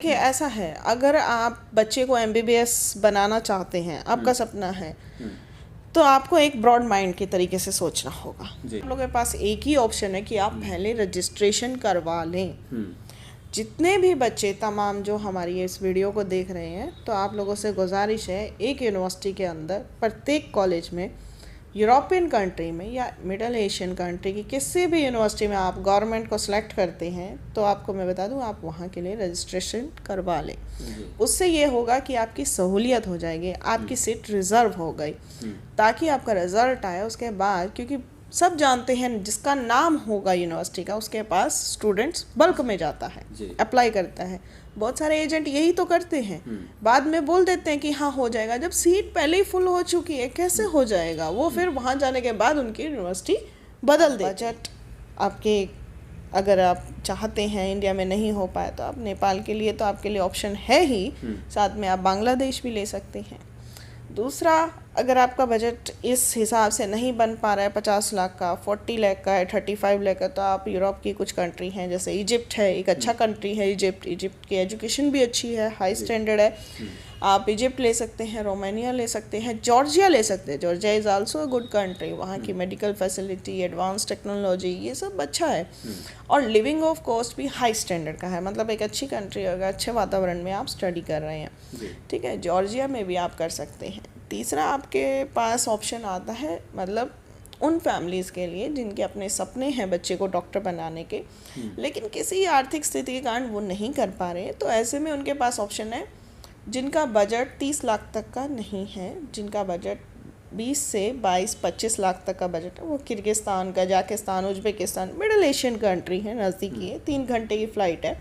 कि ऐसा है, अगर आप बच्चे को एमबीबीएस बनाना चाहते हैं, आपका सपना है, तो आपको एक ब्रॉड माइंड के तरीके से सोचना होगा। आप लोगों के पास एक ही ऑप्शन है कि आप पहले रजिस्ट्रेशन करवा लें। जितने भी बच्चे तमाम जो हमारी इस वीडियो को देख रहे हैं, तो आप लोगों से गुजारिश है, एक यूनिवर्सिटी के अंदर प्रत्येक कॉलेज में, यूरोपियन कंट्री में या मिडल एशियन कंट्री की किसी भी यूनिवर्सिटी में आप गवर्नमेंट को सिलेक्ट करते हैं, तो आपको मैं बता दूं, आप वहाँ के लिए रजिस्ट्रेशन करवा लें। उससे ये होगा कि आपकी सहूलियत हो जाएगी, आपकी सीट रिज़र्व हो गई, ताकि आपका रिज़ल्ट आए उसके बाद, क्योंकि सब जानते हैं जिसका नाम होगा यूनिवर्सिटी का, उसके पास स्टूडेंट्स बल्क में जाता है, अप्लाई करता है। बहुत सारे एजेंट यही तो करते हैं, बाद में बोल देते हैं कि हाँ हो जाएगा, जब सीट पहले ही फुल हो चुकी है कैसे हो जाएगा। वो फिर वहाँ जाने के बाद उनकी यूनिवर्सिटी बदल दे। बजट आपके, अगर आप चाहते हैं इंडिया में नहीं हो पाए, तो आप नेपाल के लिए तो आपके लिए ऑप्शन है ही, साथ में आप बांग्लादेश भी ले सकते हैं। दूसरा, अगर आपका बजट इस हिसाब से नहीं बन पा रहा है, 50 लाख का, 40 लाख का है, 35 लाख का, तो आप यूरोप की कुछ कंट्री हैं, जैसे इजिप्ट है, एक अच्छा कंट्री है इजिप्ट की एजुकेशन भी अच्छी है, हाई स्टैंडर्ड है, आप इजिप्ट ले सकते हैं, रोमानिया ले सकते हैं, जॉर्जिया ले सकते हैं। Georgia is also a good country, वहाँ की मेडिकल फैसिलिटी, एडवांस टेक्नोलॉजी, ये सब अच्छा है, और लिविंग ऑफ कॉस्ट भी हाई स्टैंडर्ड का है, मतलब एक अच्छी कंट्री होगा, अच्छे वातावरण में आप स्टडी कर रहे हैं, ठीक है, जॉर्जिया में भी आप कर सकते हैं। तीसरा, आपके पास ऑप्शन आता है, मतलब उन फैमिलीज़ के लिए जिनके अपने सपने हैं बच्चे को डॉक्टर बनाने के, लेकिन किसी आर्थिक स्थिति के कारण वो नहीं कर पा रहे, तो ऐसे में उनके पास ऑप्शन है जिनका बजट 30 लाख तक का नहीं है, जिनका बजट 20 से 22-25 लाख तक का बजट है, वो Kyrgyzstan, Kazakhstan, Uzbekistan, middle Asian country है, नज़दीकी है, 3 घंटे की फ़्लाइट है।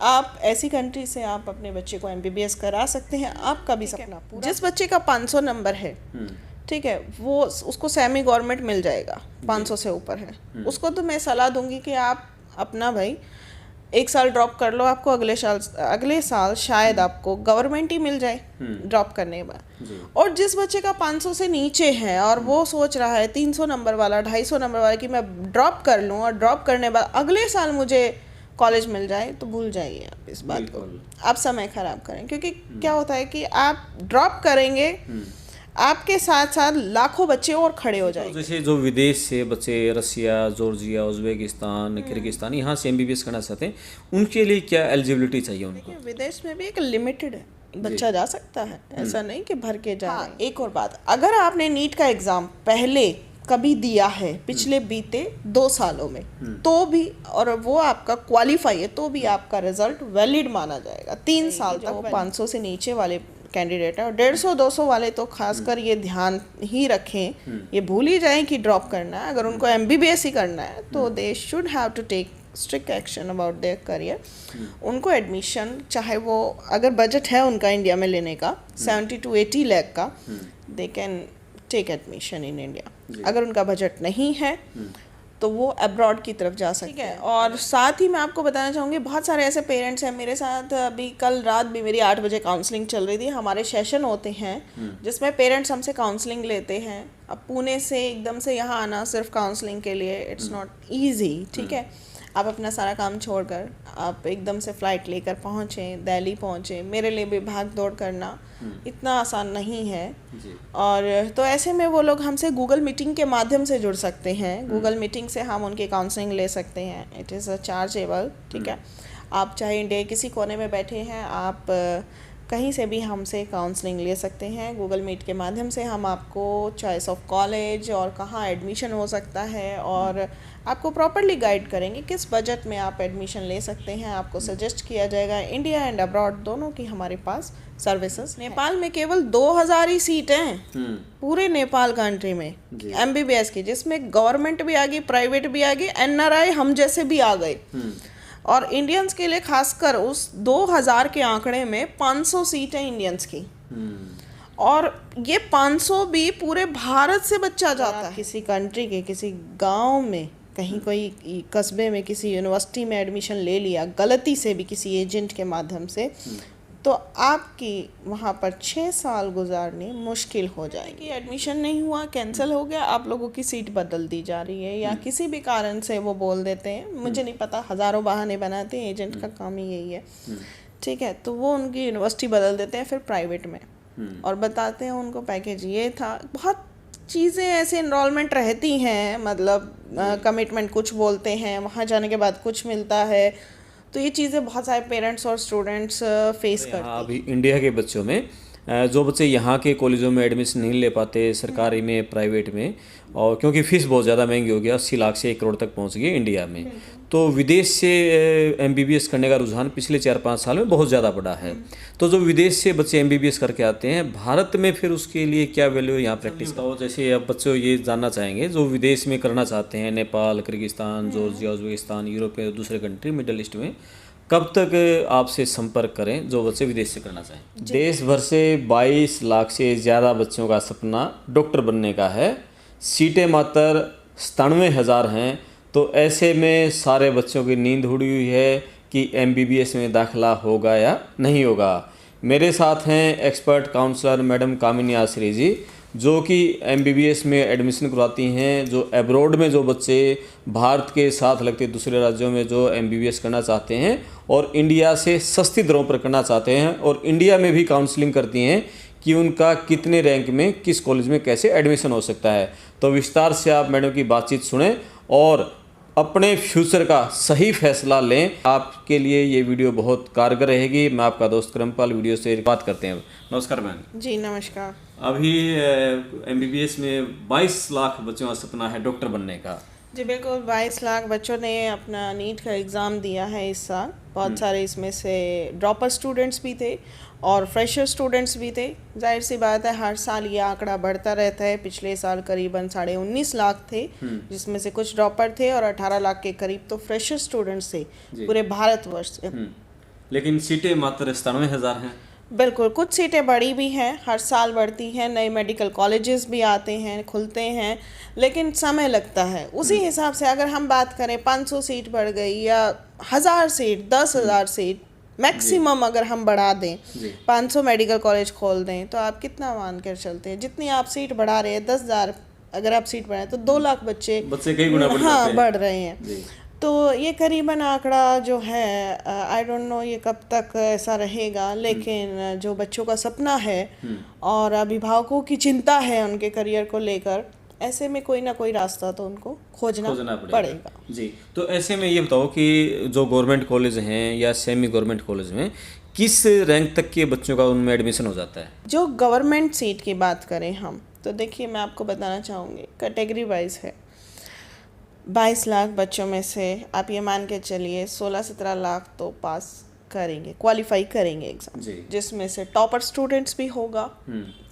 आप ऐसी कंट्री से आप अपने बच्चे को एमबीबीएस करा सकते हैं, आपका भी सपना पूरा। जिस बच्चे का 500 नंबर है, ठीक है, वो उसको सेमी गवर्नमेंट मिल जाएगा, 500 से ऊपर है, उसको तो मैं सलाह दूंगी कि आप अपना भाई 1 साल ड्रॉप कर लो, आपको अगले साल शायद आपको गवर्नमेंट ही मिल जाए ड्रॉप करने के बाद। और जिस बच्चे का 500 से नीचे है और वो सोच रहा है 300 नंबर वाला, 250 नंबर वाला, कि मैं ड्रॉप कर लूँ और ड्रॉप करने बाद अगले साल मुझे कॉलेज मिल जाए, तो भूल जाइए आप इस बात को, आप समय ख़राब करें, क्योंकि क्या होता है कि आप ड्रॉप करेंगे, आपके साथ साथ लाखों बच्चे और खड़े हो जाएंगे। जैसे जो विदेश से बच्चे रसिया, जॉर्जिया, उज़्बेकिस्तान, किर्गिस्तान यहाँ से एमबीबीएस करना चाहते हैं, उनके लिए क्या एलिजिबिलिटी चाहिए उनको? विदेश में भी एक लिमिटेड है, बच्चा जा सकता है, ऐसा नहीं कि भर के जा। हाँ, एक और बात, अगर आपने नीट का एग्ज़ाम पहले कभी दिया है पिछले बीते 2 सालों में, तो भी, और वो आपका क्वालिफाई है, तो भी आपका रिजल्ट वैलिड माना जाएगा 3 साल तक। 500 से नीचे वाले कैंडिडेट है, और 150-200 वाले तो खासकर ये ध्यान ही रखें, ये भूल ही जाएं कि ड्रॉप करना है। अगर उनको एमबीबीएस ही करना है, तो they should have to take strict action about their career. उनको एडमिशन, चाहे वो, अगर बजट है उनका इंडिया में लेने का 70 to 80 लाख का, they can take admission in India. अगर उनका बजट नहीं है, तो वो अब्रॉड की तरफ जा सकते हैं। और साथ ही मैं आपको बताना चाहूँगी, बहुत सारे ऐसे पेरेंट्स हैं, मेरे साथ अभी कल रात भी मेरी 8 बजे काउंसलिंग चल रही थी। हमारे सेशन होते हैं जिसमें पेरेंट्स हमसे काउंसलिंग लेते हैं। अब पुणे से एकदम से यहाँ आना सिर्फ काउंसलिंग के लिए, इट्स नॉट ईजी, ठीक है। आप अपना सारा काम छोड़कर आप एकदम से फ़्लाइट लेकर पहुँचें, दिल्ली पहुँचें, मेरे लिए भी भाग दौड़ करना इतना आसान नहीं है। और तो ऐसे में वो लोग हमसे गूगल मीटिंग के माध्यम से जुड़ सकते हैं। गूगल मीटिंग से हम उनकी काउंसलिंग ले सकते हैं, इट इज़ अ चार्जेबल, ठीक है। आप चाहे इंडिया किसी कोने में बैठे हैं, आप कहीं से भी हमसे काउंसलिंग ले सकते हैं। गूगल मीट के माध्यम से हम आपको चॉइस ऑफ कॉलेज और कहाँ एडमिशन हो सकता है, और आपको प्रॉपर्ली गाइड करेंगे किस बजट में आप एडमिशन ले सकते हैं। आपको सजेस्ट किया जाएगा, इंडिया एंड अब्रॉड दोनों की हमारे पास सर्विसेज। नेपाल में केवल 2000 ही सीट हैं पूरे नेपाल कंट्री में एमबीबीएस की, जिसमें गवर्नमेंट भी आ गई, प्राइवेट भी आ गई, एनआरआई हम जैसे भी आ गए। और इंडियंस के लिए खासकर उस 2000 के आंकड़े में 500 सीटें इंडियंस की, और ये 500 भी पूरे भारत से बच्चा जाता है। किसी कंट्री के किसी गांव में, कहीं कोई कस्बे में किसी यूनिवर्सिटी में एडमिशन ले लिया गलती से भी किसी एजेंट के माध्यम से, तो आपकी वहाँ पर 6 साल गुजारनी मुश्किल हो जाएगी। एडमिशन नहीं हुआ, कैंसिल हो गया, आप लोगों की सीट बदल दी जा रही है, या किसी भी कारण से वो बोल देते हैं, मुझे नहीं पता, हज़ारों बहाने बनाते हैं, एजेंट का काम ही यही है। ठीक है, तो वो उनकी यूनिवर्सिटी बदल देते हैं फिर प्राइवेट में, और बताते हैं उनको पैकेज ये था। बहुत चीज़ें ऐसे इनरोलमेंट रहती हैं, मतलब कमिटमेंट कुछ बोलते हैं, वहाँ जाने के बाद कुछ मिलता है। तो ये चीज़ें बहुत सारे पेरेंट्स और स्टूडेंट्स फेस करते हैं। अभी इंडिया के बच्चों में जो बच्चे यहाँ के कॉलेजों में एडमिशन नहीं ले पाते, सरकारी में, प्राइवेट में, और क्योंकि फ़ीस बहुत ज़्यादा महंगी हो गया, 80 लाख से 1 करोड़ तक पहुँच गई इंडिया में, तो विदेश से MBBS करने का रुझान पिछले 4-5 साल में बहुत ज़्यादा बढ़ा है। तो जो विदेश से बच्चे MBBS करके आते हैं भारत में, फिर उसके लिए क्या वैल्यू है यहाँ प्रैक्टिस का? जैसे अब बच्चों ये जानना चाहेंगे जो विदेश में करना चाहते हैं, Nepal, Kyrgyzstan, Georgia, Uzbekistan, Europe के दूसरे कंट्री, मिडल ईस्ट में, कब तक आपसे संपर्क करें जो बच्चे विदेश से करना चाहें? देश भर से 22 लाख से ज़्यादा बच्चों का सपना डॉक्टर बनने का है। सीटें मात्र 97,000 हैं। तो ऐसे में सारे बच्चों की नींद उड़ी हुई है कि MBBS में दाखिला होगा या नहीं होगा। मेरे साथ हैं एक्सपर्ट काउंसलर मैडम कामिनी आश्री जी, जो कि MBBS में एडमिशन करवाती हैं। जो एब्रॉड में जो बच्चे भारत के साथ लगते दूसरे राज्यों में जो MBBS करना चाहते हैं और इंडिया से सस्ती दरों पर करना चाहते हैं, और इंडिया में भी काउंसलिंग करती हैं कि उनका कितने रैंक में किस कॉलेज में कैसे एडमिशन हो सकता है। तो विस्तार से आप मैडम की बातचीत सुने और अपने फ्यूचर का सही फैसला लें। आपके लिए ये वीडियो बहुत कारगर रहेगी। मैं आपका दोस्त करमपाल वीडियो से बात करते हैं। नमस्कार मैम। जी नमस्कार। अभी MBBS में 22 लाख बच्चों का सपना है डॉक्टर बनने का। जी बिल्कुल, 22 लाख बच्चों ने अपना नीट का एग्ज़ाम दिया है इस साल। बहुत सारे इसमें से ड्रॉपर स्टूडेंट्स भी थे और फ्रेशर स्टूडेंट्स भी थे। जाहिर सी बात है हर साल ये आंकड़ा बढ़ता रहता है। पिछले साल करीबन 19.5 लाख थे, जिसमें से कुछ ड्रॉपर थे और 18 लाख के करीब तो फ्रेशर स्टूडेंट्स थे पूरे भारतवर्ष से। लेकिन सीटें मात्र 97,000 हैं। बिल्कुल, कुछ सीटें बढ़ी भी हैं, हर साल बढ़ती हैं, नए मेडिकल कॉलेजेस भी आते हैं, खुलते हैं, लेकिन समय लगता है। उसी हिसाब से अगर हम बात करें 500 सीट बढ़ गई या 1000 सीट, 10,000 सीट मैक्सिमम अगर हम बढ़ा दें, 500 मेडिकल कॉलेज खोल दें, तो आप कितना मान कर चलते हैं? जितनी आप सीट बढ़ा रहे हैं, 10,000 अगर आप सीट बढ़ाएं तो 2 लाख बच्चे कई गुना बढ़ रहे हैं। तो ये करीबन आंकड़ा जो है, आई डोंट नो ये कब तक ऐसा रहेगा, लेकिन जो बच्चों का सपना है और अभिभावकों की चिंता है उनके करियर को लेकर, ऐसे में कोई ना कोई रास्ता तो उनको खोजना पड़ेगा। जी, तो ऐसे में ये बताओ कि जो गवर्नमेंट कॉलेज हैं या सेमी गवर्नमेंट कॉलेज में किस रैंक तक के बच्चों का उनमें एडमिशन हो जाता है? जो गवर्नमेंट सीट की बात करें हम, तो देखिए मैं आपको बताना चाहूँगी, कैटेगरी वाइज है। 22 लाख बच्चों में से आप ये मान के चलिए 16-17 लाख तो पास करेंगे, क्वालिफाई करेंगे एग्जाम, जिसमें से टॉपर स्टूडेंट्स भी होगा।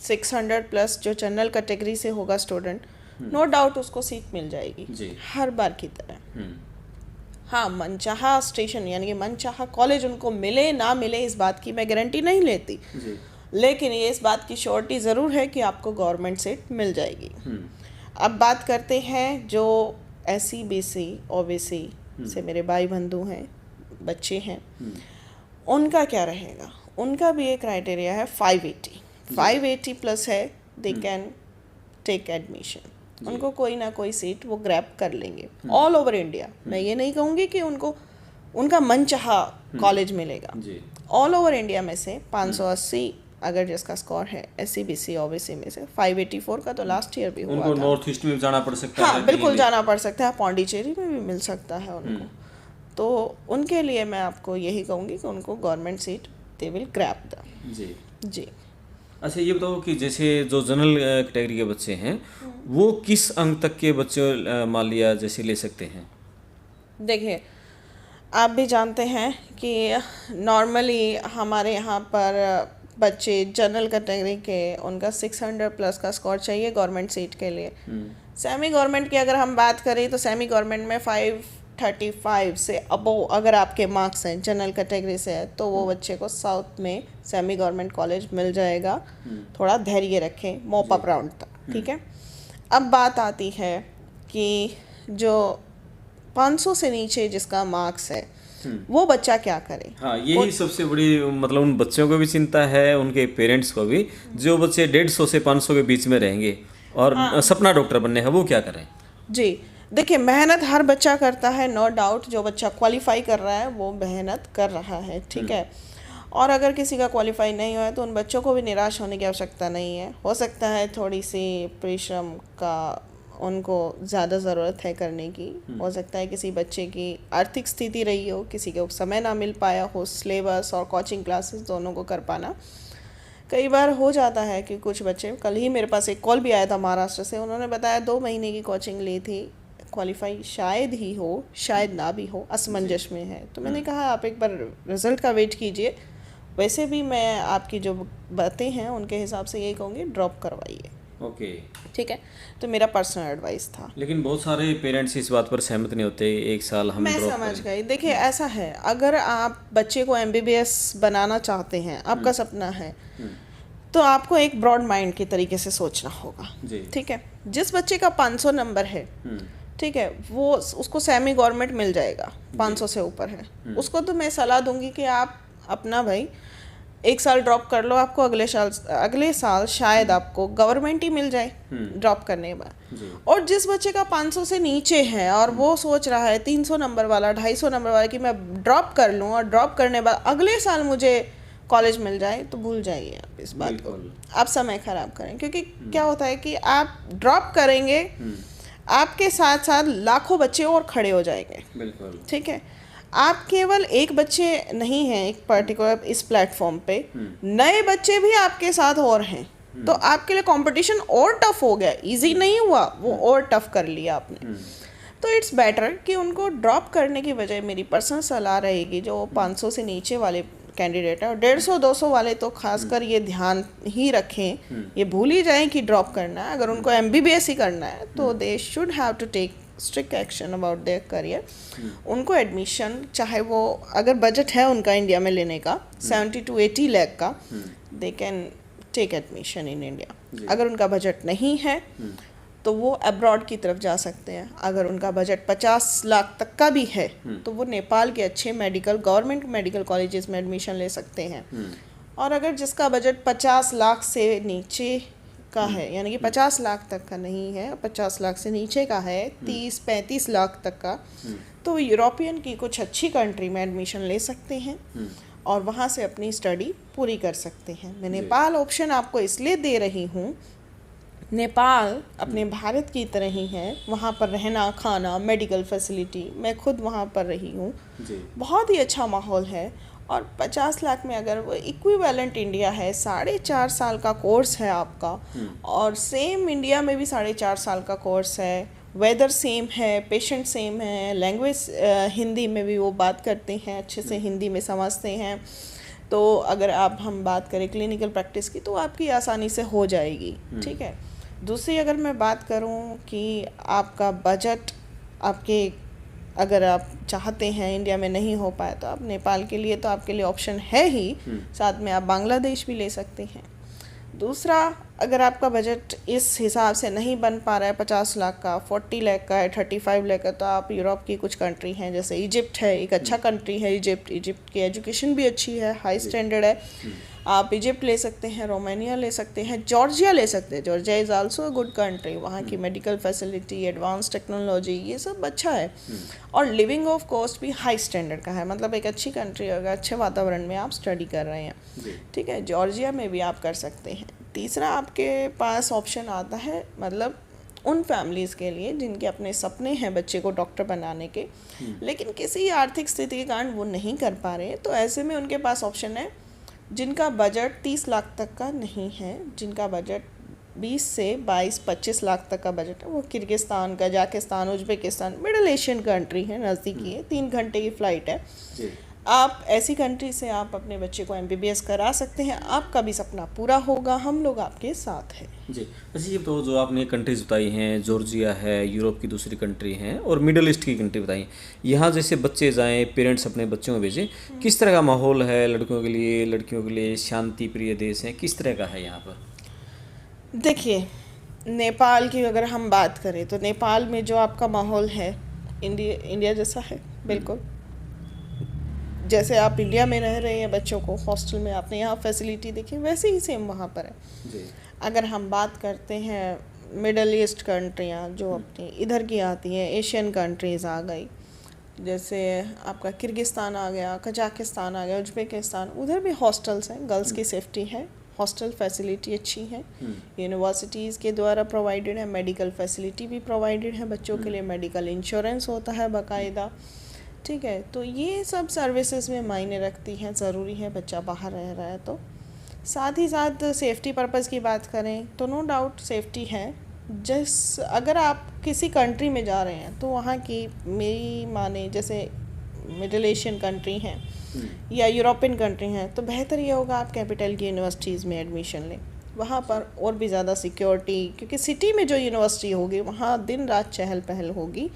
600 प्लस जो जनरल कैटेगरी से होगा स्टूडेंट, नो डाउट उसको सीट मिल जाएगी हर बार की तरह। हाँ, मनचाहा स्टेशन यानी कि मनचाहा कॉलेज उनको मिले ना मिले इस बात की मैं गारंटी नहीं लेती, लेकिन ये इस बात की श्योरिटी ज़रूर है कि आपको गवर्नमेंट सीट मिल जाएगी। अब बात करते हैं जो SC BC OBC से मेरे भाई बंधु हैं, बच्चे हैं, उनका क्या रहेगा? उनका भी एक क्राइटेरिया है 580 प्लस है, दे कैन टेक एडमिशन। उनको कोई ना कोई सीट वो ग्रैब कर लेंगे ऑल ओवर इंडिया। मैं ये नहीं कहूँगी कि उनको उनका मनचाहा कॉलेज मिलेगा, ऑल ओवर इंडिया में से 580 अगर जिसका स्कोर है SC BC OBC में से 584 का तो लास्ट ईयर भी हुआ था। नॉर्थ ईस्ट में जाना पड़ सकता है। हाँ बिल्कुल जाना पड़ सकता है, पौंडीचेरी में भी मिल सकता है उनको। तो उनके लिए मैं आपको यही कहूँगी कि उनको government seat they will grab the. जी। अच्छा ये बताओ कि जैसे जो जनरल कैटेगरी के बच्चे हैं वो किस अंक तक के बच्चे मान लिया जैसे ले सकते हैं? देखिए आप भी जानते हैं कि नॉर्मली हमारे यहाँ पर बच्चे जनरल कैटेगरी के उनका 600 प्लस का स्कोर चाहिए गवर्नमेंट सीट के लिए। सेमी गवर्नमेंट की अगर हम बात करें तो सेमी गवर्नमेंट में 535 से अबो अगर आपके मार्क्स हैं जनरल कैटेगरी से है तो वो बच्चे को साउथ में सेमी गवर्नमेंट कॉलेज मिल जाएगा। थोड़ा धैर्य रखें, मोप अप राउंड तक, ठीक है। अब बात आती है कि जो 500 से नीचे जिसका मार्क्स है वो बच्चा क्या करे। हाँ, यही सबसे बड़ी मतलब उन बच्चों को भी चिंता है, उनके पेरेंट्स को भी, जो बच्चे 150 से 500 के बीच में रहेंगे और सपना डॉक्टर बनने का, वो क्या करें? जी देखिए, मेहनत हर बच्चा करता है, नो डाउट। जो बच्चा क्वालिफाई कर रहा है वो मेहनत कर रहा है, ठीक है। और अगर किसी का क्वालिफाई नहीं हुआ है तो उन बच्चों को भी निराश होने की आवश्यकता नहीं है। हो सकता है थोड़ी सी परिश्रम का उनको ज़्यादा ज़रूरत है करने की। हो सकता है किसी बच्चे की आर्थिक स्थिति रही हो, किसी को समय ना मिल पाया हो, सिलेबस और कोचिंग क्लासेस दोनों को कर पाना। कई बार हो जाता है कि कुछ बच्चे, कल ही मेरे पास एक कॉल भी आया था महाराष्ट्र से, उन्होंने बताया 2 महीने की कोचिंग ली थी, क्वालिफाई शायद ही हो, शायद ना भी हो, असमंजस में है। तो मैंने कहा आप एक बार रिज़ल्ट का वेट कीजिए। वैसे भी मैं आपकी जो बातें हैं उनके हिसाब से यही कहूँगी, ड्रॉप करवाइए। ओके, ठीक है, तो मेरा पर्सनल एडवाइस था। लेकिन बहुत सारे पेरेंट्स इस बात पर सहमत नहीं होते, 1 साल हम मैं ड्रॉप समझ करें। गई। देखिए ऐसा है, अगर आप बच्चे को MBBS बनाना चाहते हैं, आपका सपना है, तो आपको एक ब्रॉड माइंड के तरीके से सोचना होगा। जी। ठीक है, जिस बच्चे का 500 नंबर है, ठीक है, वो उसको सेमी गवर्नमेंट मिल जाएगा, 500 से ऊपर है, उसको तो मैं सलाह दूंगी कि आप अपना भाई 1 साल ड्रॉप कर लो, आपको अगले साल शायद आपको गवर्नमेंट ही मिल जाए ड्रॉप करने के बाद। और जिस बच्चे का 500 से नीचे है और वो सोच रहा है 300 नंबर वाला, 250 नंबर वाला कि मैं ड्रॉप कर लूँ और ड्रॉप करने बाद अगले साल मुझे कॉलेज मिल जाए, तो भूल जाइए आप इस बात को। आप समय खराब करें, क्योंकि क्या होता है कि आप ड्रॉप करेंगे, आपके साथ साथ लाखों बच्चे और खड़े हो जाएंगे। बिल्कुल। ठीक है, आप केवल एक बच्चे नहीं हैं एक पर्टिकुलर इस प्लेटफॉर्म पे, नए बच्चे भी आपके साथ और हैं, तो आपके लिए कंपटीशन और टफ हो गया, इजी नहीं हुआ, वो और टफ कर लिया आपने। तो इट्स बेटर कि उनको ड्रॉप करने की बजाय मेरी पर्सनल सलाह रहेगी, जो 500 से नीचे वाले कैंडिडेट है और 150-200 वाले तो खासकर ये ध्यान ही रखें, ये भूल ही जाएं कि ड्रॉप करना है। अगर उनको MBBS ही करना है तो they should have to take strict action about their career. उनको एडमिशन, चाहे वो अगर बजट है उनका इंडिया में लेने का 70 to 80 लाख का, they can take admission in India. अगर उनका बजट नहीं है तो वो अब्रॉड की तरफ जा सकते हैं। अगर उनका बजट 50 लाख तक का भी है तो वो नेपाल के अच्छे गवर्नमेंट मेडिकल कॉलेजेस में एडमिशन ले सकते हैं। और अगर जिसका बजट 50 लाख से नीचे का है, यानी कि 50 लाख तक का नहीं है, 50 लाख से नीचे का है, 30-35 लाख तक का, तो वो यूरोपियन की कुछ अच्छी कंट्री में एडमिशन ले सकते हैं और वहाँ से अपनी स्टडी पूरी कर सकते हैं। मैं नेपाल ऑप्शन आपको इसलिए दे रही हूँ, नेपाल अपने भारत की तरह ही है, वहाँ पर रहना, खाना, मेडिकल फैसिलिटी, मैं खुद वहाँ पर रही हूँ, बहुत ही अच्छा माहौल है। और 50 लाख में अगर वो इक्विवेलेंट इंडिया है, 4.5 साल का कोर्स है आपका, और सेम इंडिया में भी 4.5 साल का कोर्स है, वेदर सेम है, पेशेंट सेम है, लैंग्वेज हिंदी में भी वो बात करते हैं, अच्छे से हिंदी में समझते हैं। तो अगर हम बात करें क्लिनिकल प्रैक्टिस की, तो आपकी आसानी से हो जाएगी। ठीक है, दूसरी अगर मैं बात करूं कि आपका बजट अगर आप चाहते हैं इंडिया में नहीं हो पाया, तो आप नेपाल के लिए तो आपके लिए ऑप्शन है ही, साथ में आप बांग्लादेश भी ले सकते हैं। दूसरा, अगर आपका बजट इस हिसाब से नहीं बन पा रहा है, 50 लाख का, 40 लाख का है, 35 लाख का, तो आप यूरोप की कुछ कंट्री हैं, जैसे इजिप्ट है, एक अच्छा कंट्री है इजिप्ट की एजुकेशन भी अच्छी है, हाई स्टैंडर्ड है, आप इजिप्ट ले सकते हैं, रोमानिया ले सकते हैं, जॉर्जिया ले सकते हैं। Georgia is also a good country, वहाँ की मेडिकल फैसिलिटी, एडवांस टेक्नोलॉजी, ये सब अच्छा है, और लिविंग ऑफ कॉस्ट भी हाई स्टैंडर्ड का है, मतलब एक अच्छी कंट्री होगा, अच्छे वातावरण में आप स्टडी कर रहे हैं। ठीक है, जॉर्जिया में भी आप कर सकते हैं। तीसरा आपके पास ऑप्शन आता है, मतलब उन फैमिलीज़ के लिए जिनके अपने सपने हैं बच्चे को डॉक्टर बनाने के, लेकिन किसी आर्थिक स्थिति के कारण वो नहीं कर पा रहे, तो ऐसे में उनके पास ऑप्शन है जिनका बजट 30 लाख तक का नहीं है, जिनका बजट 20 से 22-25 लाख तक का बजट है, वो Kyrgyzstan, Kazakhstan, Uzbekistan, middle Asian country है, नज़दीकी है, 3 घंटे की फ़्लाइट है। आप ऐसी कंट्री से आप अपने बच्चे को MBBS करा सकते हैं, आपका भी सपना पूरा होगा, हम लोग आपके साथ हैं। जी, अच्छा, ये तो जो आपने कंट्रीज बताई हैं, जॉर्जिया है, यूरोप की दूसरी कंट्री हैं और मिडिल ईस्ट की कंट्री बताई, यहाँ जैसे बच्चे जाएं, पेरेंट्स अपने बच्चों को भेजें, किस तरह का माहौल है लड़कों के लिए, लड़कियों के लिए? शांति प्रिय देश है, किस तरह का है यहाँ पर? देखिए, नेपाल की अगर हम बात करें तो नेपाल में जो आपका माहौल है इंडिया जैसा है, बिल्कुल जैसे आप इंडिया में रह रहे हैं, बच्चों को हॉस्टल में आपने यहाँ फैसिलिटी देखी, वैसे ही सेम वहाँ पर है। जी। अगर हम बात करते हैं मिडल ईस्ट कंट्रियाँ जो अपनी इधर की आती हैं, एशियन कंट्रीज़ आ गई, जैसे आपका किर्गिस्तान आ गया, कजाकिस्तान आ गया, उज्बेकिस्तान, उधर भी हॉस्टल्स हैं, गर्ल्स की सेफ्टी है, हॉस्टल फैसिलिटी अच्छी है, यूनिवर्सिटीज़ के द्वारा प्रोवाइडेड है, मेडिकल फैसिलिटी भी प्रोवाइडेड है, बच्चों के लिए मेडिकल इंश्योरेंस होता है बाकायदा। ठीक है, तो ये सब सर्विसेज में मायने रखती हैं, ज़रूरी है बच्चा बाहर रह रहा है तो। साथ ही साथ सेफ्टी पर्पज़ की बात करें तो नो डाउट सेफ्टी है। अगर आप किसी कंट्री में जा रहे हैं तो वहाँ की मेरी माने जैसे मिडिल एशियन कंट्री हैं या यूरोपियन कंट्री हैं तो बेहतर ये होगा आप कैपिटल की यूनिवर्सिटीज़ में एडमिशन लें। वहाँ पर और भी ज़्यादा सिक्योरिटी, क्योंकि सिटी में जो यूनिवर्सिटी होगी वहाँ दिन रात चहल पहल होगी,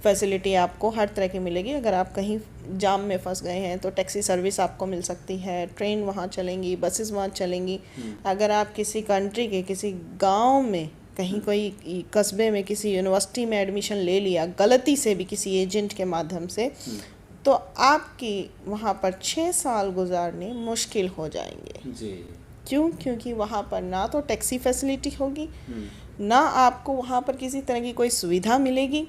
फैसिलिटी आपको हर तरह की मिलेगी। अगर आप कहीं जाम में फंस गए हैं तो टैक्सी सर्विस आपको मिल सकती है, ट्रेन वहाँ चलेंगी, बसेस वहाँ चलेंगी। अगर आप किसी कंट्री के किसी गांव में कहीं कोई कस्बे में किसी यूनिवर्सिटी में एडमिशन ले लिया गलती से भी किसी एजेंट के माध्यम से, तो आपकी वहाँ पर 6 साल गुजारने मुश्किल हो जाएंगे जी। क्यों? क्योंकि वहाँ पर ना तो टैक्सी फैसिलिटी होगी, ना आपको वहाँ पर किसी तरह की कोई सुविधा मिलेगी,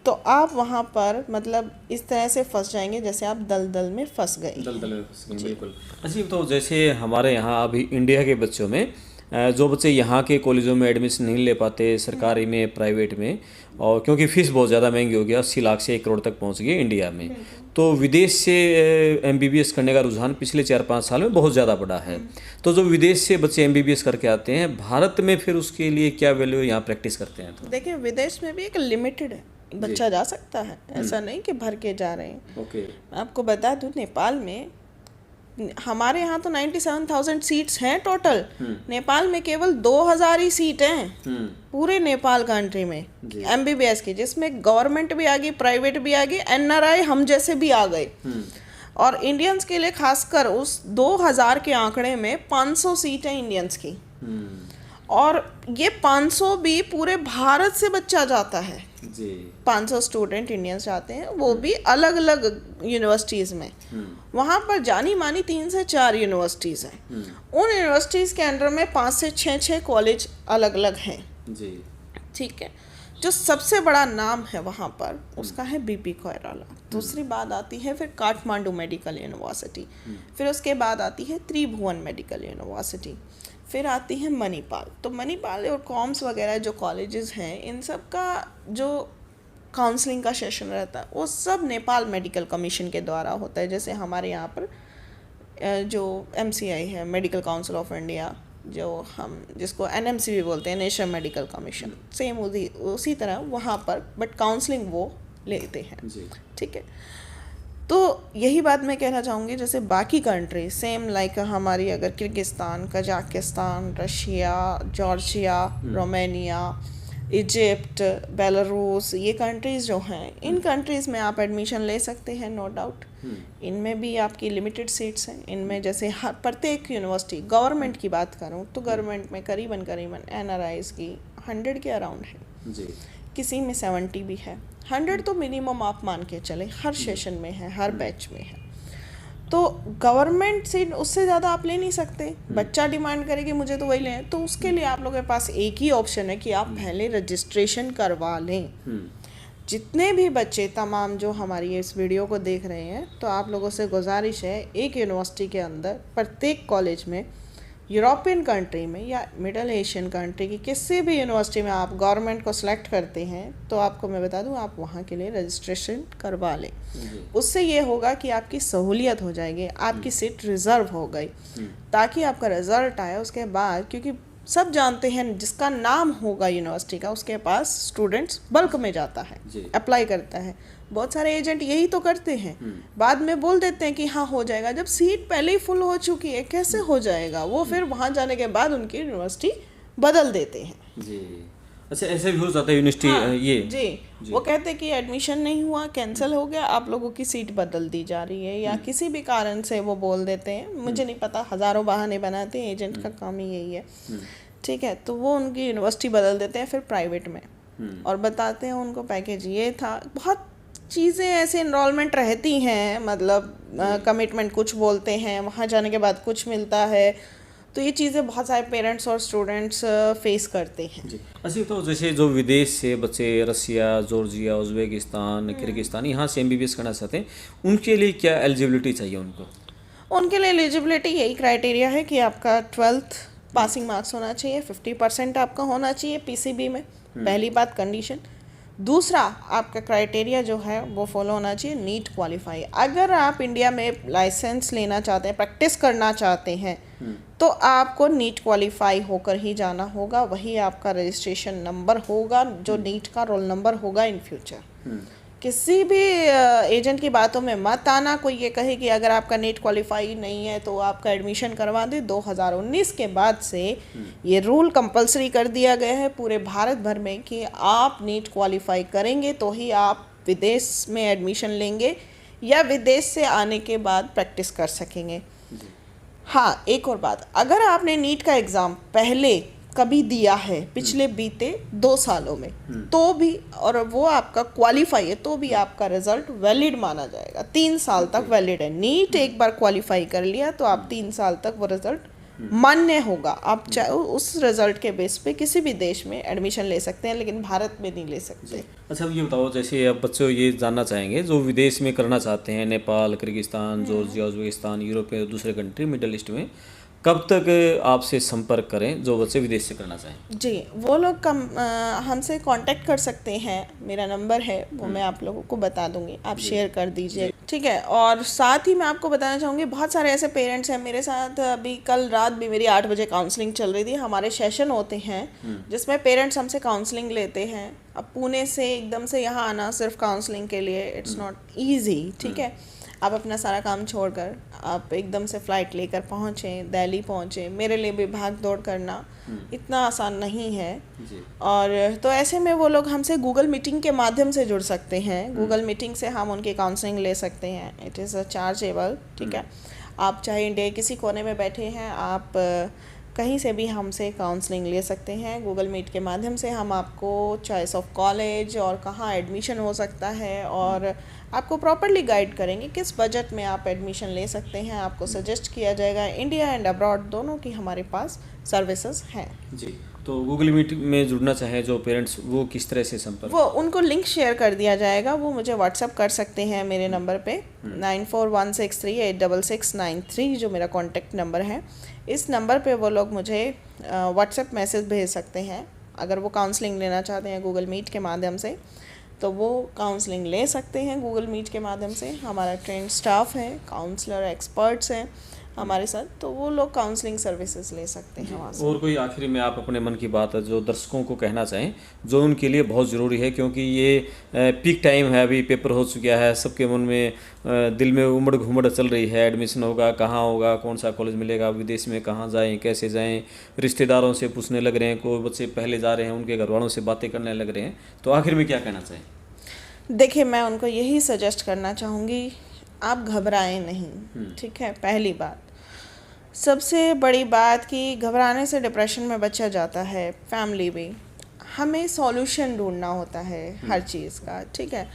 तो आप वहाँ पर मतलब इस तरह से फंस जाएंगे जैसे आप दलदल में फंस गए। बिल्कुल। अच्छा, तो जैसे हमारे यहाँ अभी इंडिया के बच्चों में जो बच्चे यहाँ के कॉलेजों में एडमिशन नहीं ले पाते, सरकारी में, प्राइवेट में, और क्योंकि फ़ीस बहुत ज़्यादा महंगी हो गया, 80 लाख से 1 करोड़ तक पहुँच गई इंडिया में, तो विदेश से MBBS करने का रुझान पिछले 4-5 साल में बहुत ज़्यादा बढ़ा है। तो जो विदेश से बच्चे MBBS करके आते हैं भारत में, फिर उसके लिए क्या वैल्यू यहाँ प्रैक्टिस करते हैं? तो देखिए, विदेश में भी एक लिमिटेड है, बच्चा जा सकता है, ऐसा नहीं कि भर के जा रहे हैं। ओके, आपको बता दूँ नेपाल में हमारे यहाँ तो 97,000 सीट्स हैं टोटल, नेपाल में केवल 2,000 ही सीट हैं पूरे नेपाल कंट्री में MBBS की, जिसमें गवर्नमेंट भी आ गई, प्राइवेट भी आ गई, NRI हम जैसे भी आ गए। और इंडियंस के लिए खासकर उस 2,000 के आंकड़े में 500 सीट है इंडियंस की, और ये 500 भी पूरे भारत से बच्चा जाता है जी। 500 स्टूडेंट इंडियंस जाते हैं, वो भी अलग अलग यूनिवर्सिटीज़ में। वहाँ पर जानी मानी 3 से 4 यूनिवर्सिटीज़ हैं। उन यूनिवर्सिटीज़ के अंडर में 5 से 6 कॉलेज अलग अलग हैं जी। ठीक है, जो सबसे बड़ा नाम है वहाँ पर उसका है BP कोइराला। दूसरी बात आती है फिर काठमांडू मेडिकल यूनिवर्सिटी, फिर उसके बाद आती है त्रिभुवन मेडिकल यूनिवर्सिटी, फिर आती है मणिपाल। तो मणिपाल और कॉम्स वगैरह जो कॉलेजेस हैं, इन सब का जो काउंसलिंग का सेशन रहता है वो सब नेपाल मेडिकल कमीशन के द्वारा होता है। जैसे हमारे यहाँ पर जो MCI है, मेडिकल काउंसिल ऑफ इंडिया, जो हम जिसको NMC भी बोलते हैं, नेशनल मेडिकल कमीशन, सेम उसी तरह वहाँ पर बट काउंसलिंग वो लेते हैं। ठीक है, तो यही बात मैं कहना चाहूँगी, जैसे बाकी कंट्री सेम लाइक हमारी अगर Kyrgyzstan, Kazakhstan, Russia, Georgia, Romania, Egypt, Belarus, ये कंट्रीज़ जो हैं, इन कंट्रीज़ में आप एडमिशन ले सकते हैं, नो डाउट। इनमें भी आपकी लिमिटेड सीट्स हैं। इनमें जैसे हर प्रत्येक यूनिवर्सिटी, गवर्नमेंट की बात करूँ तो गवर्नमेंट में करीबन NRIs की 100 के अराउंड है जी। किसी में 70 भी है। 100 तो मिनिमम आप मान के चले, हर सेशन में है, हर बैच में है। तो गवर्नमेंट से उससे ज़्यादा आप ले नहीं सकते। बच्चा डिमांड करे कि मुझे तो वही लें, तो उसके लिए आप लोगों के पास एक ही ऑप्शन है कि आप पहले रजिस्ट्रेशन करवा लें। जितने भी बच्चे तमाम जो हमारी इस वीडियो को देख रहे हैं, तो आप लोगों से गुजारिश है, एक यूनिवर्सिटी के अंदर प्रत्येक कॉलेज में, यूरोपियन कंट्री में या मिडल एशियन कंट्री की किसी भी यूनिवर्सिटी में आप गवर्नमेंट को सिलेक्ट करते हैं, तो आपको मैं बता दूं, आप वहाँ के लिए रजिस्ट्रेशन करवा लें। उससे ये होगा कि आपकी सहूलियत हो जाएगी, आपकी सीट रिज़र्व हो गई, ताकि आपका रिज़ल्ट आए उसके बाद, क्योंकि सब जानते हैं जिसका नाम होगा यूनिवर्सिटी का उसके पास स्टूडेंट्स बल्क में जाता है, अप्लाई करता है। बहुत सारे एजेंट यही तो करते हैं, बाद में बोल देते हैं कि हाँ हो जाएगा, जब सीट पहले ही फुल हो चुकी है कैसे हो जाएगा। वो फिर वहाँ जाने के बाद उनकी यूनिवर्सिटी बदल देते हैं जी। अच्छा, ऐसे भी हो जाता है यूनिवर्सिटी ये जी। वो कहते हैं कि एडमिशन नहीं हुआ, कैंसिल हो गया, आप लोगों की सीट बदल दी जा रही है, या किसी भी कारण से वो बोल देते हैं, मुझे नहीं पता, हज़ारों बहाने बनाते हैं, एजेंट का काम ही यही है। ठीक है, तो वो उनकी यूनिवर्सिटी बदल देते हैं फिर प्राइवेट में, और बताते हैं उनको पैकेज ये था। बहुत चीज़ें ऐसे इनरोलमेंट रहती हैं, मतलब कमिटमेंट कुछ बोलते हैं, वहाँ जाने के बाद कुछ मिलता है। तो ये चीज़ें बहुत सारे पेरेंट्स और स्टूडेंट्स फेस करते हैं। जी। अच्छा, तो जैसे जो विदेश से बच्चे रसिया, जॉर्जिया, उज़्बेकिस्तान, किर्गिस्तान यहाँ से एमबीबीएस करना चाहते हैं, उनके लिए क्या एलिजिबिलिटी चाहिए उनको? उनके लिए एलिजिबिलिटी यही क्राइटेरिया है कि आपका 12th पासिंग मार्क्स होना चाहिए, 50% आपका होना चाहिए पीसीबी में, पहली बात कंडीशन। दूसरा, आपका क्राइटेरिया जो है वो फॉलो होना चाहिए नीट क्वालिफाई। अगर आप इंडिया में लाइसेंस लेना चाहते हैं, प्रैक्टिस करना चाहते हैं, तो आपको नीट क्वालिफाई होकर ही जाना होगा। वही आपका रजिस्ट्रेशन नंबर होगा, जो नीट का रोल नंबर होगा इन फ्यूचर। किसी भी एजेंट की बातों में मत आना। कोई ये कहे कि अगर आपका नीट क्वालिफाई नहीं है तो आपका एडमिशन करवा दे। 2019 के बाद से ये रूल कंपलसरी कर दिया गया है पूरे भारत भर में कि आप नीट क्वालिफाई करेंगे तो ही आप विदेश में एडमिशन लेंगे या विदेश से आने के बाद प्रैक्टिस कर सकेंगे। हाँ, एक और बात, अगर आपने नीट का एग्ज़ाम पहले कभी दिया है पिछले बीते 2 सालों में, तो भी, और वो आपका क्वालिफाई है, तो भी आपका रिजल्ट वैलिड माना जाएगा। 3 साल तक वैलिड है। नीट एक बार क्वालिफाई कर लिया तो आप 3 साल तक वो रिजल्ट मान्य होगा। आप चाहे उस रिजल्ट के बेस पे किसी भी देश में एडमिशन ले सकते हैं, लेकिन भारत में नहीं ले सकते। अच्छा, ये बताओ, जैसे अब बच्चों ये जानना चाहेंगे जो विदेश में करना चाहते हैं, Nepal, Kyrgyzstan, Georgia, Uzbekistan, Europe में, दूसरे कंट्री, मिडल ईस्ट में, कब तक आपसे संपर्क करें जो बच्चे विदेश से करना चाहें? जी, वो लोग हमसे कांटेक्ट कर सकते हैं। मेरा नंबर है वो मैं आप लोगों को बता दूंगी, आप शेयर कर दीजिए, ठीक है। और साथ ही मैं आपको बताना चाहूँगी, बहुत सारे ऐसे पेरेंट्स हैं मेरे साथ। अभी कल रात भी मेरी 8 बजे काउंसलिंग चल रही थी। हमारे सेशन होते हैं जिसमें पेरेंट्स हमसे काउंसलिंग लेते हैं। अब पुणे से एकदम से यहाँ आना सिर्फ काउंसलिंग के लिए, इट्स नॉट ईजी, ठीक है। आप अपना सारा काम छोड़कर आप एकदम से फ़्लाइट लेकर पहुँचे, दिल्ली पहुँचे, मेरे लिए भी भाग दौड़ करना इतना आसान नहीं है। और तो ऐसे में वो लोग हमसे गूगल मीटिंग के माध्यम से जुड़ सकते हैं। गूगल मीटिंग से हम उनकी काउंसलिंग ले सकते हैं। इट इज़ अ चार्जेबल, ठीक है। आप चाहे इंडिया किसी कोने में बैठे हैं, आप कहीं से भी हमसे काउंसलिंग ले सकते हैं। गूगल मीट के माध्यम से हम आपको चॉइस ऑफ कॉलेज और कहाँ एडमिशन हो सकता है और आपको प्रॉपरली गाइड करेंगे किस बजट में आप एडमिशन ले सकते हैं। आपको सजेस्ट किया जाएगा। इंडिया एंड अब्रॉड दोनों की हमारे पास सर्विसेज हैं। जी, तो गूगल मीट में जुड़ना चाहे जो पेरेंट्स, वो किस तरह से संपर्क? वो उनको लिंक शेयर कर दिया जाएगा। वो मुझे व्हाट्सअप कर सकते हैं मेरे नंबर पे 9416386693 जो मेरा कॉन्टेक्ट नंबर है। इस नंबर पे वो लोग मुझे व्हाट्सएप मैसेज भेज सकते हैं। अगर वो काउंसलिंग लेना चाहते हैं गूगल मीट के माध्यम से तो वो काउंसलिंग ले सकते हैं गूगल मीट के माध्यम से। हमारा ट्रेंड स्टाफ है, काउंसलर एक्सपर्ट्स हैं हमारे साथ, तो वो लोग काउंसलिंग सर्विसेज ले सकते हैं वहाँ से। और कोई आखिरी में आप अपने मन की बात जो दर्शकों को कहना चाहें जो उनके लिए बहुत ज़रूरी है, क्योंकि ये पीक टाइम है, अभी पेपर हो चुका है, सबके मन में दिल में उमड़ घुमड़ चल रही है, एडमिशन होगा, कहाँ होगा, कौन सा कॉलेज मिलेगा, विदेश में कहाँ जाएँ, कैसे जाएँ, रिश्तेदारों से पूछने लग रहे हैं, कोई बच्चे पहले जा रहे हैं, उनके घर वालों से बातें करने लग रहे हैं, तो आखिर में क्या कहना चाहें? देखिए, मैं उनको यही सजेस्ट करना चाहूँगी, आप घबराएं नहीं, ठीक है। पहली बात, सबसे बड़ी बात कि घबराने से डिप्रेशन में बच्चा जाता है, फैमिली भी। हमें सॉल्यूशन ढूंढना होता है हर चीज़ का, ठीक है।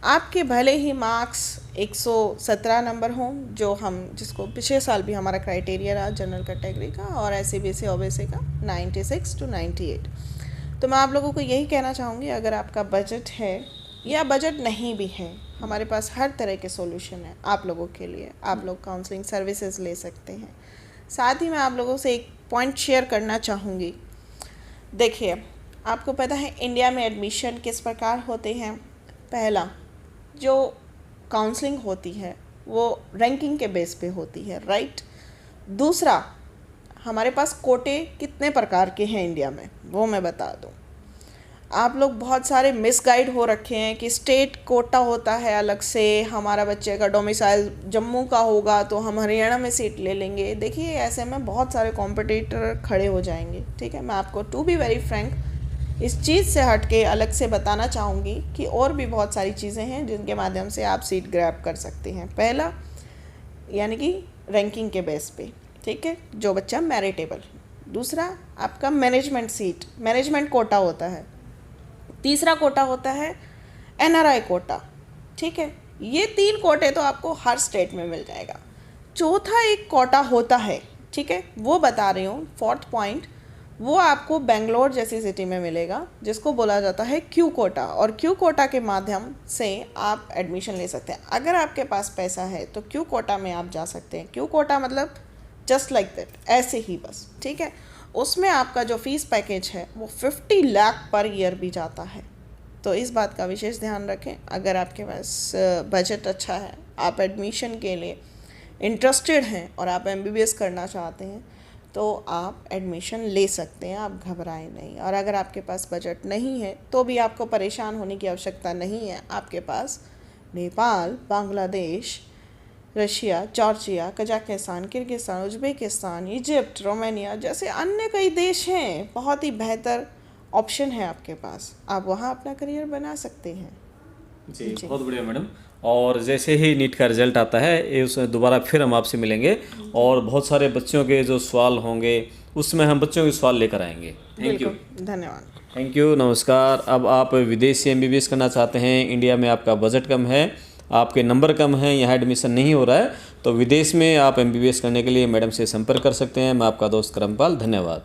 आपके भले ही मार्क्स 117 नंबर हों, जो हम जिसको पिछले साल भी हमारा क्राइटेरिया रहा जनरल कैटेगरी का, और SCBC OBC का 96 to 98। तो मैं आप लोगों को यही कहना चाहूँगी, अगर आपका बजट है या बजट नहीं भी है, हमारे पास हर तरह के सॉल्यूशन है आप लोगों के लिए। आप लोग काउंसलिंग सर्विसेज ले सकते हैं। साथ ही मैं आप लोगों से एक पॉइंट शेयर करना चाहूँगी। देखिए, आपको पता है इंडिया में एडमिशन किस प्रकार होते हैं। पहला, जो काउंसलिंग होती है वो रैंकिंग के बेस पे होती है, राइट। दूसरा, हमारे पास कोटे कितने प्रकार के हैं इंडिया में वो मैं बता दूँ। आप लोग बहुत सारे मिसगाइड हो रखे हैं कि स्टेट कोटा होता है अलग से, हमारा बच्चे का डोमिसाइल जम्मू का होगा तो हम हरियाणा में सीट ले लेंगे। देखिए, ऐसे में बहुत सारे कॉम्पिटिटर खड़े हो जाएंगे, ठीक है। मैं आपको टू बी वेरी फ्रैंक इस चीज़ से हट के अलग से बताना चाहूँगी कि और भी बहुत सारी चीज़ें हैं जिनके माध्यम से आप सीट ग्रैब कर सकते हैं। पहला, यानी कि रैंकिंग के बेस पे, ठीक है, जो बच्चा मैरिटेबल। दूसरा, आपका मैनेजमेंट सीट, मैनेजमेंट कोटा होता है। तीसरा कोटा होता है NRI कोटा, ठीक है। ये 3 कोटे तो आपको हर स्टेट में मिल जाएगा। चौथा एक कोटा होता है ठीक है, वो बता रही हूँ। फोर्थ पॉइंट, वो आपको बेंगलोर जैसी सिटी में मिलेगा जिसको बोला जाता है क्यू कोटा, और क्यू कोटा के माध्यम से आप एडमिशन ले सकते हैं। अगर आपके पास पैसा है तो क्यू कोटा में आप जा सकते हैं। क्यू कोटा मतलब जस्ट लाइक दैट, ऐसे ही बस, ठीक है। उसमें आपका जो फीस पैकेज है वो 50 लाख पर ईयर भी जाता है। तो इस बात का विशेष ध्यान रखें। अगर आपके पास बजट अच्छा है, आप एडमिशन के लिए इंटरेस्टेड हैं और आप MBBS करना चाहते हैं तो आप एडमिशन ले सकते हैं, आप घबराएं नहीं। और अगर आपके पास बजट नहीं है तो भी आपको परेशान होने की आवश्यकता नहीं है। आपके पास Nepal, Bangladesh, Russia, Georgia, Kazakhstan, Kyrgyzstan, Uzbekistan, Egypt, Romania जैसे अन्य कई देश हैं। बहुत ही बेहतर ऑप्शन है आपके पास, आप वहाँ अपना करियर बना सकते हैं। जी, बहुत बढ़िया मैडम। और जैसे ही नीट का रिजल्ट आता है ये उसमें दोबारा फिर हम आपसे मिलेंगे और बहुत सारे बच्चों के जो सवाल होंगे उसमें हम बच्चों के सवाल लेकर आएंगे। Thank you. धन्यवाद। थैंक यू, नमस्कार। अब आप विदेश से MBBS करना चाहते हैं, इंडिया में आपका बजट कम है, आपके नंबर कम हैं, यहाँ एडमिशन नहीं हो रहा है, तो विदेश में आप MBBS करने के लिए मैडम से संपर्क कर सकते हैं। मैं आपका दोस्त करमपाल, धन्यवाद।